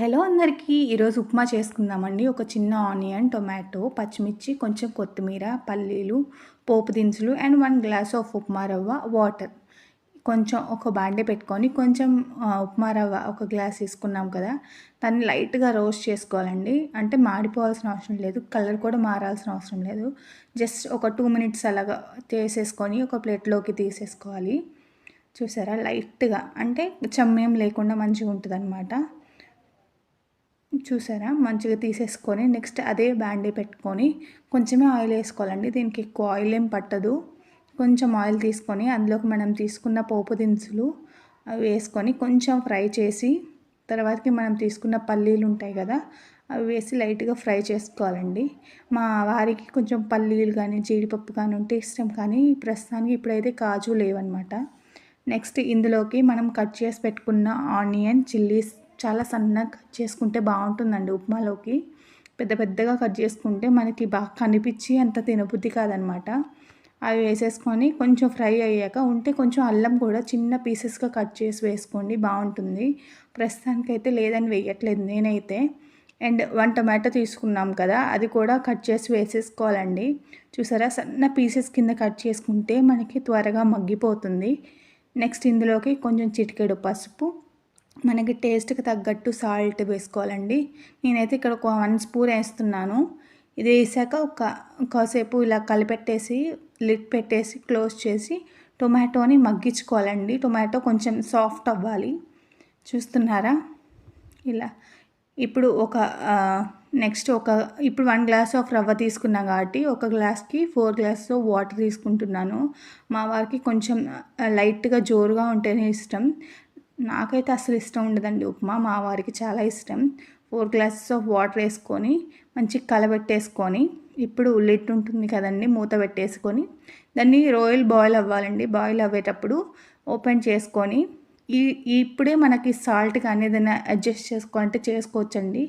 Hello అందరికీ ఈరోజు ఉప్మా చేసుకుందామండి. ఒక చిన్న ఆనియన్, టొమాటో, పచ్చిమిర్చి, కొంచెం కొత్తిమీర, పల్లీలు, పోపు దినుసులు అండ్ 1 గ్లాస్ ఆఫ్ ఉప్మా రవ్వ, వాటర్. కొంచెం ఒక బాండీ పెట్టుకొని కొంచెం ఉప్మా రవ్వ ఒక గ్లాస్ తీసుకున్నాం కదా! దాన్ని లైట్‌గా రోస్ట్ చేసుకోవాలండి. అంటే మాడిపోవాల్సిన అవసరం లేదు. కలర్ కూడా మారాల్సిన అవసరం లేదు. జస్ట్ ఒక 2 మినిట్స్ అలాగా చేసేసుకొని ఒక ప్లేట్‌లోకి తీసేసుకోవాలి. చూసారా? లైట్‌గా అంటే చెమ్మేం లేకుండా మంచిగుంటదనమాట. చూసారా? మంచిగా తీసేసుకొని నెక్స్ట్ అదే బాండీ పెట్టుకొని కొంచెమే ఆయిల్ వేసుకోవాలండి. దీనికి ఎక్కువ ఆయిల్ ఏం పట్టదు. కొంచెం ఆయిల్ తీసుకొని అందులోకి మనం తీసుకున్న పోపు దినుసులు అవి వేసుకొని కొంచెం ఫ్రై చేసి తర్వాతకి మనం తీసుకున్న పల్లీలు ఉంటాయి కదా, అవి వేసి లైట్గా ఫ్రై చేసుకోవాలండి. మా వారికి కొంచెం పల్లీలు కానీ జీడిపప్పు కానీ ఉంటే ఇష్టం, కానీ ప్రస్తుతానికి ఇప్పుడైతే కాజు లేవన్నమాట. నెక్స్ట్ ఇందులోకి మనం కట్ చేసి పెట్టుకున్న ఆనియన్, చిల్లీస్ చాలా సన్నగా కట్ చేసుకుంటే బాగుంటుందండి ఉప్మాలోకి. పెద్ద పెద్దగా కట్ చేసుకుంటే మనకి బాగా కనిపించి అంత తినబుద్ధి కాదనమాట. అవి వేసేసుకొని కొంచెం ఫ్రై అయ్యాక ఉంటే కొంచెం అల్లం కూడా చిన్న పీసెస్గా కట్ చేసి వేసుకోండి, బాగుంటుంది. ప్రస్తుతానికైతే లేదని వేయట్లేదు నేనైతే. అండ్ 1 టమాటో తీసుకున్నాం కదా, అది కూడా కట్ చేసి వేసేసుకోవాలండి. చూసారా? సన్న పీసెస్ కింద కట్ చేసుకుంటే మనకి త్వరగా మగ్గిపోతుంది. నెక్స్ట్ ఇందులోకి కొంచెం చిటికెడు పసుపు, మనకి టేస్ట్‌కి తగ్గట్టు సాల్ట్ వేసుకోవాలండి. నేనైతే ఇక్కడ ఒక 1 స్పూన్ వేస్తున్నాను. ఇది వేసాక కాసేపు ఇలా కలిపెట్టేసి లిడ్ పెట్టేసి క్లోజ్ చేసి టొమాటోని మగ్గించుకోవాలండి. టొమాటో కొంచెం సాఫ్ట్ అవ్వాలి. చూస్తున్నారా? ఇలా ఇప్పుడు ఇప్పుడు 1 గ్లాస్ ఆఫ్ రవ్వ తీసుకున్నా కాబట్టి ఒక గ్లాస్‌కి 4 గ్లాసెస్ వాటర్ తీసుకుంటున్నాను. మా వారికి కొంచెం లైట్‌గా జోరుగా ఉంటేనే ఇష్టం. నాకైతే అసలు ఇష్టం ఉండదండి ఉప్మా, మా వారికి చాలా ఇష్టం. 4 గ్లాసెస్ ఆఫ్ వాటర్ వేసుకొని మంచిగా కలబెట్టేసుకొని ఇప్పుడు లిడ్ ఉంటుంది కదండి, మూత పెట్టేసుకొని దాన్ని బాయిల్ అవ్వాలండి. బాయిల్ అవ్వేటప్పుడు ఓపెన్ చేసుకొని ఇప్పుడే మనకి సాల్ట్ కానీ ఏదైనా అడ్జస్ట్ చేసుకోవాలంటే చేసుకోవచ్చండి.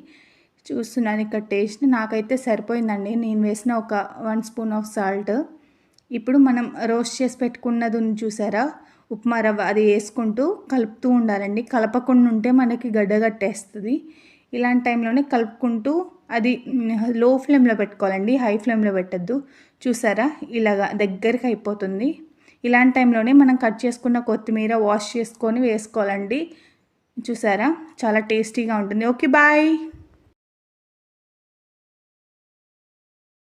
చూస్తున్నాను ఇక్కడ టేస్ట్ నాకైతే సరిపోయిందండి. నేను వేసిన ఒక 1 స్పూన్ ఆఫ్ సాల్ట్. ఇప్పుడు మనం రోస్ట్ చేసి పెట్టుకున్నది ఉంది చూసారా, ఉప్మా రవ్వ, అది వేసుకుంటూ కలుపుతూ ఉండాలండి. కలపకుండా ఉంటే మనకి గడ్డ కట్టేస్తుంది. ఇలాంటి టైంలోనే కలుపుకుంటూ అది లో ఫ్లేమ్లో పెట్టుకోవాలండి, హై ఫ్లేమ్లో పెట్టద్దు. చూసారా? ఇలాగా దగ్గరికి అయిపోతుంది. ఇలాంటి టైంలోనే మనం కట్ చేసుకున్న కొత్తిమీర వాష్ చేసుకొని వేసుకోవాలండి. చూసారా? చాలా టేస్టీగా ఉంటుంది. Okay, bye.